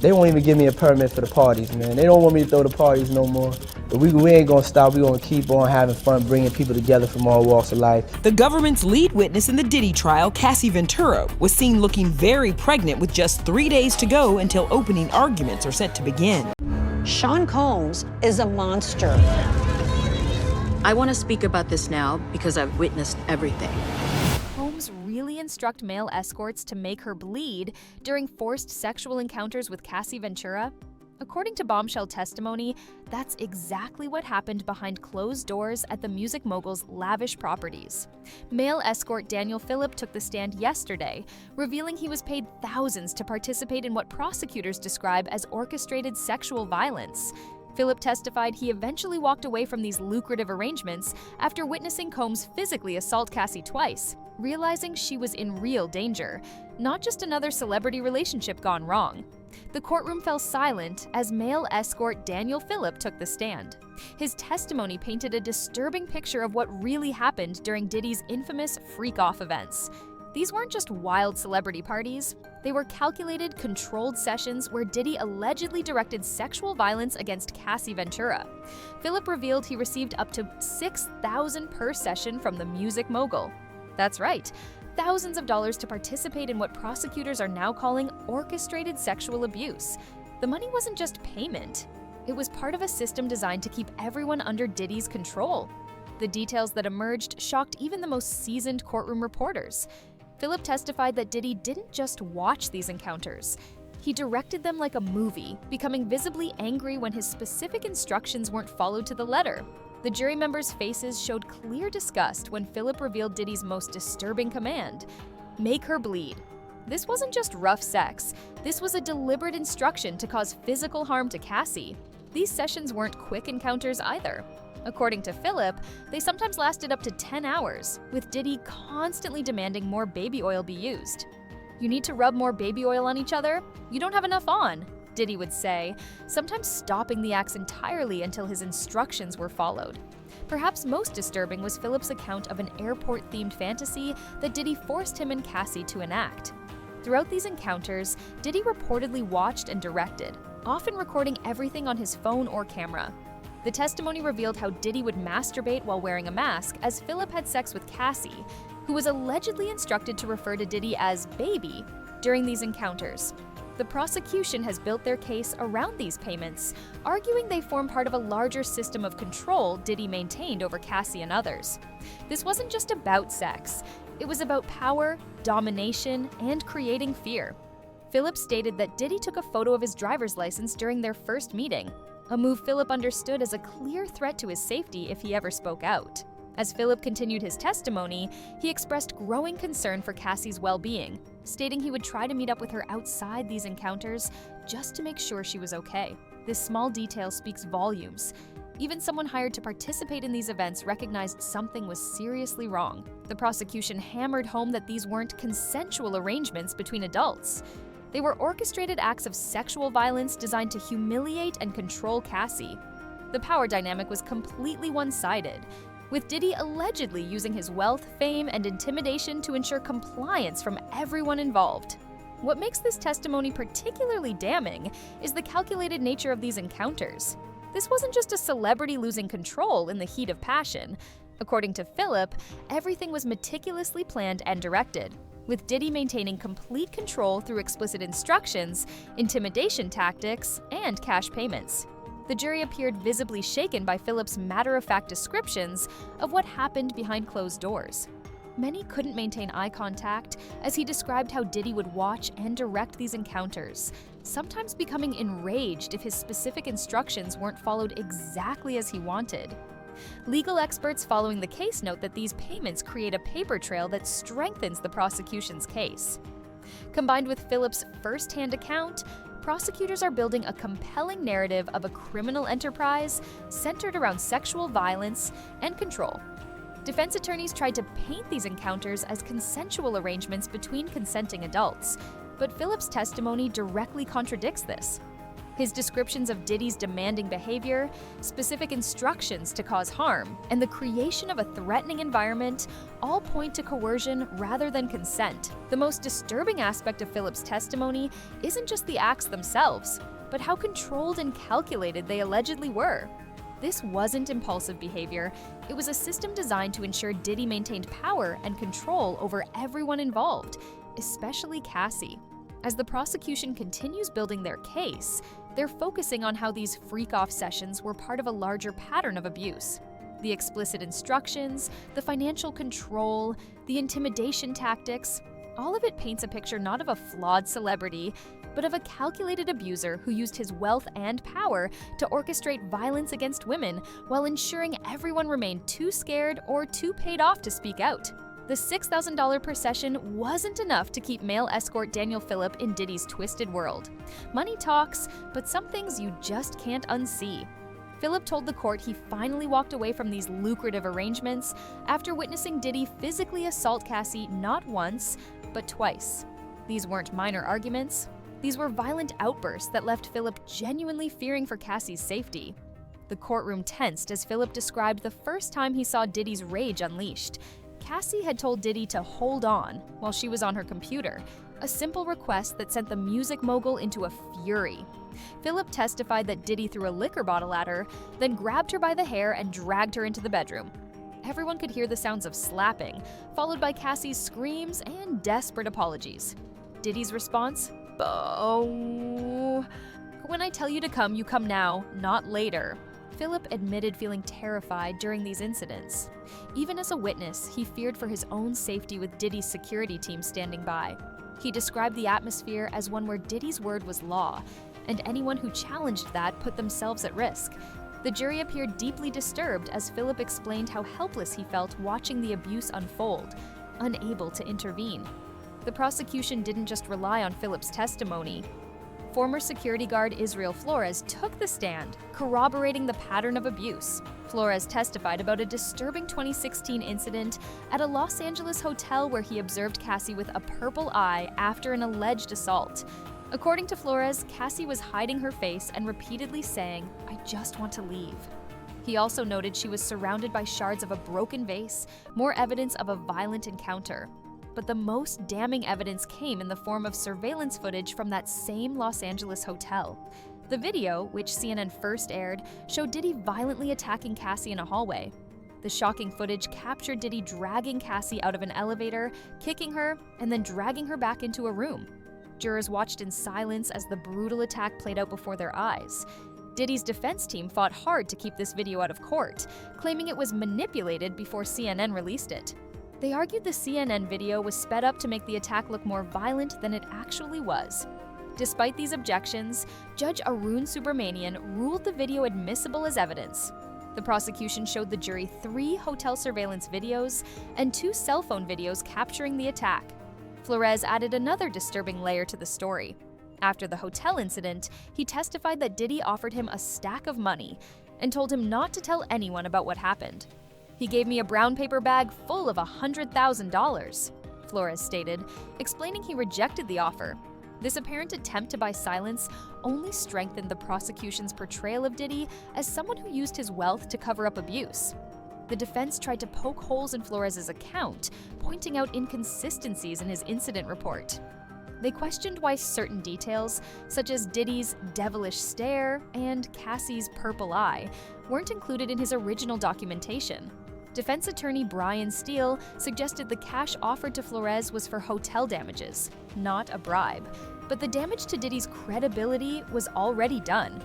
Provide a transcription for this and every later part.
They won't even give me a permit for the parties, man. They don't want me to throw the parties no more. But we ain't gonna stop. We gonna keep on having fun, bringing people together from all walks of life. The government's lead witness in the Diddy trial, Cassie Ventura, was seen looking very pregnant with just 3 days to go until opening arguments are set to begin. Sean Combs is a monster. I want to speak about this now because I've witnessed everything. Combs really instruct male escorts to make her bleed during forced sexual encounters with Cassie Ventura? According to bombshell testimony, that's exactly what happened behind closed doors at the music mogul's lavish properties. Male escort Daniel Phillip took the stand yesterday, revealing he was paid thousands to participate in what prosecutors describe as orchestrated sexual violence. Phillip testified he eventually walked away from these lucrative arrangements after witnessing Combs physically assault Cassie twice, realizing she was in real danger, not just another celebrity relationship gone wrong. The courtroom fell silent as male escort Daniel Phillip took the stand. His testimony painted a disturbing picture of what really happened during Diddy's infamous freak-off events. These weren't just wild celebrity parties. They were calculated, controlled sessions where Diddy allegedly directed sexual violence against Cassie Ventura. Phillip revealed he received up to $6,000 per session from the music mogul. That's right, thousands of dollars to participate in what prosecutors are now calling orchestrated sexual abuse. The money wasn't just payment. It was part of a system designed to keep everyone under Diddy's control. The details that emerged shocked even the most seasoned courtroom reporters. Phillip testified that Diddy didn't just watch these encounters. He directed them like a movie, becoming visibly angry when his specific instructions weren't followed to the letter. The jury members' faces showed clear disgust when Phillip revealed Diddy's most disturbing command: make her bleed. This wasn't just rough sex. This was a deliberate instruction to cause physical harm to Cassie. These sessions weren't quick encounters either. According to Phillip, they sometimes lasted up to 10 hours, with Diddy constantly demanding more baby oil be used. "You need to rub more baby oil on each other? You don't have enough on," Diddy would say, sometimes stopping the acts entirely until his instructions were followed. Perhaps most disturbing was Phillip's account of an airport-themed fantasy that Diddy forced him and Cassie to enact. Throughout these encounters, Diddy reportedly watched and directed, often recording everything on his phone or camera. The testimony revealed how Diddy would masturbate while wearing a mask as Phillip had sex with Cassie, who was allegedly instructed to refer to Diddy as baby during these encounters. The prosecution has built their case around these payments, arguing they form part of a larger system of control Diddy maintained over Cassie and others. This wasn't just about sex. It was about power, domination, and creating fear. Phillip stated that Diddy took a photo of his driver's license during their first meeting, a move Phillip understood as a clear threat to his safety if he ever spoke out. As Phillip continued his testimony, he expressed growing concern for Cassie's well-being, stating he would try to meet up with her outside these encounters just to make sure she was okay. This small detail speaks volumes. Even someone hired to participate in these events recognized something was seriously wrong. The prosecution hammered home that these weren't consensual arrangements between adults. They were orchestrated acts of sexual violence designed to humiliate and control Cassie. The power dynamic was completely one-sided, with Diddy allegedly using his wealth, fame, and intimidation to ensure compliance from everyone involved. What makes this testimony particularly damning is the calculated nature of these encounters. This wasn't just a celebrity losing control in the heat of passion. According to Phillip, everything was meticulously planned and directed, with Diddy maintaining complete control through explicit instructions, intimidation tactics, and cash payments. The jury appeared visibly shaken by Phillip's matter-of-fact descriptions of what happened behind closed doors. Many couldn't maintain eye contact as he described how Diddy would watch and direct these encounters, sometimes becoming enraged if his specific instructions weren't followed exactly as he wanted. Legal experts following the case note that these payments create a paper trail that strengthens the prosecution's case. Combined with Phillip's first-hand account, prosecutors are building a compelling narrative of a criminal enterprise centered around sexual violence and control. Defense attorneys tried to paint these encounters as consensual arrangements between consenting adults, but Phillip's testimony directly contradicts this. His descriptions of Diddy's demanding behavior, specific instructions to cause harm, and the creation of a threatening environment all point to coercion rather than consent. The most disturbing aspect of Phillip's testimony isn't just the acts themselves, but how controlled and calculated they allegedly were. This wasn't impulsive behavior. It was a system designed to ensure Diddy maintained power and control over everyone involved, especially Cassie. As the prosecution continues building their case, they're focusing on how these freak-off sessions were part of a larger pattern of abuse. The explicit instructions, the financial control, the intimidation tactics, all of it paints a picture not of a flawed celebrity, but of a calculated abuser who used his wealth and power to orchestrate violence against women while ensuring everyone remained too scared or too paid off to speak out. The $6,000 per session wasn't enough to keep male escort Daniel Phillip in Diddy's twisted world. Money talks, but some things you just can't unsee. Phillip told the court he finally walked away from these lucrative arrangements after witnessing Diddy physically assault Cassie not once, but twice. These weren't minor arguments. These were violent outbursts that left Phillip genuinely fearing for Cassie's safety. The courtroom tensed as Phillip described the first time he saw Diddy's rage unleashed. Cassie had told Diddy to hold on while she was on her computer, a simple request that sent the music mogul into a fury. Phillip testified that Diddy threw a liquor bottle at her, then grabbed her by the hair and dragged her into the bedroom. Everyone could hear the sounds of slapping, followed by Cassie's screams and desperate apologies. Diddy's response? Oh. When I tell you to come, you come now, not later. Phillip admitted feeling terrified during these incidents. Even as a witness, he feared for his own safety with Diddy's security team standing by. He described the atmosphere as one where Diddy's word was law, and anyone who challenged that put themselves at risk. The jury appeared deeply disturbed as Phillip explained how helpless he felt watching the abuse unfold, unable to intervene. The prosecution didn't just rely on Phillip's testimony. Former security guard Israel Flores took the stand, corroborating the pattern of abuse. Flores testified about a disturbing 2016 incident at a Los Angeles hotel where he observed Cassie with a purple eye after an alleged assault. According to Flores, Cassie was hiding her face and repeatedly saying, "I just want to leave." He also noted she was surrounded by shards of a broken vase, more evidence of a violent encounter. But the most damning evidence came in the form of surveillance footage from that same Los Angeles hotel. The video, which CNN first aired, showed Diddy violently attacking Cassie in a hallway. The shocking footage captured Diddy dragging Cassie out of an elevator, kicking her, and then dragging her back into a room. Jurors watched in silence as the brutal attack played out before their eyes. Diddy's defense team fought hard to keep this video out of court, claiming it was manipulated before CNN released it. They argued the CNN video was sped up to make the attack look more violent than it actually was. Despite these objections, Judge Arun Subramanian ruled the video admissible as evidence. The prosecution showed the jury 3 hotel surveillance videos and 2 cell phone videos capturing the attack. Flores added another disturbing layer to the story. After the hotel incident, he testified that Diddy offered him a stack of money and told him not to tell anyone about what happened. "He gave me a brown paper bag full of $100,000, Flores stated, explaining he rejected the offer. This apparent attempt to buy silence only strengthened the prosecution's portrayal of Diddy as someone who used his wealth to cover up abuse. The defense tried to poke holes in Flores' account, pointing out inconsistencies in his incident report. They questioned why certain details, such as Diddy's devilish stare and Cassie's purple eye, weren't included in his original documentation. Defense attorney Brian Steele suggested the cash offered to Flores was for hotel damages, not a bribe, but the damage to Diddy's credibility was already done.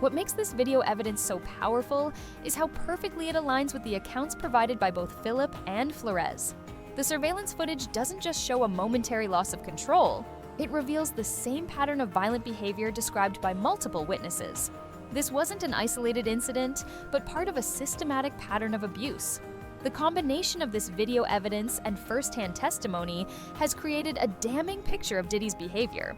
What makes this video evidence so powerful is how perfectly it aligns with the accounts provided by both Phillip and Flores. The surveillance footage doesn't just show a momentary loss of control, it reveals the same pattern of violent behavior described by multiple witnesses. This wasn't an isolated incident, but part of a systematic pattern of abuse. The combination of this video evidence and first-hand testimony has created a damning picture of Diddy's behavior.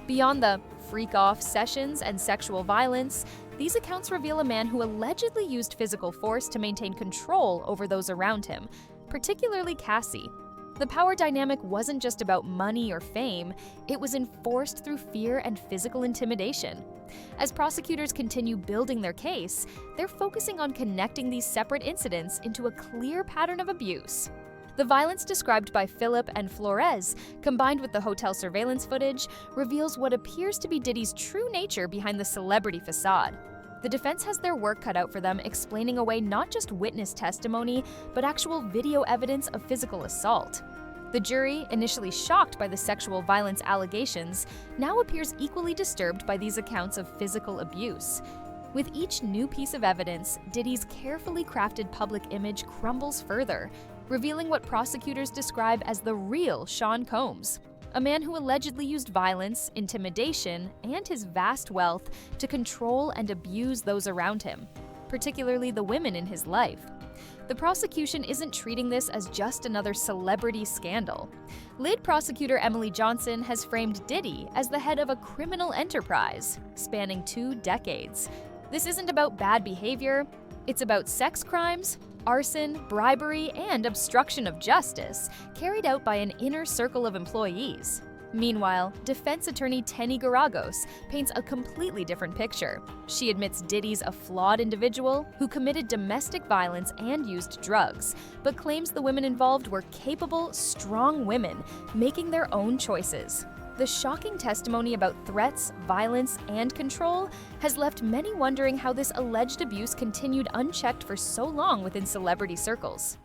Beyond the freak-off sessions and sexual violence, these accounts reveal a man who allegedly used physical force to maintain control over those around him, particularly Cassie. The power dynamic wasn't just about money or fame, it was enforced through fear and physical intimidation. As prosecutors continue building their case, they're focusing on connecting these separate incidents into a clear pattern of abuse. The violence described by Phillip and Flores, combined with the hotel surveillance footage, reveals what appears to be Diddy's true nature behind the celebrity facade. The defense has their work cut out for them explaining away not just witness testimony, but actual video evidence of physical assault. The jury, initially shocked by the sexual violence allegations, now appears equally disturbed by these accounts of physical abuse. With each new piece of evidence, Diddy's carefully crafted public image crumbles further, revealing what prosecutors describe as the real Sean Combs. A man who allegedly used violence, intimidation, and his vast wealth to control and abuse those around him, particularly the women in his life. The prosecution isn't treating this as just another celebrity scandal. Lead prosecutor Emily Johnson has framed Diddy as the head of a criminal enterprise spanning 2 decades. This isn't about bad behavior, it's about sex crimes, arson, bribery, and obstruction of justice carried out by an inner circle of employees. Meanwhile, defense attorney Tenny Garagos paints a completely different picture. She admits Diddy's a flawed individual who committed domestic violence and used drugs, but claims the women involved were capable, strong women making their own choices. The shocking testimony about threats, violence, and control has left many wondering how this alleged abuse continued unchecked for so long within celebrity circles.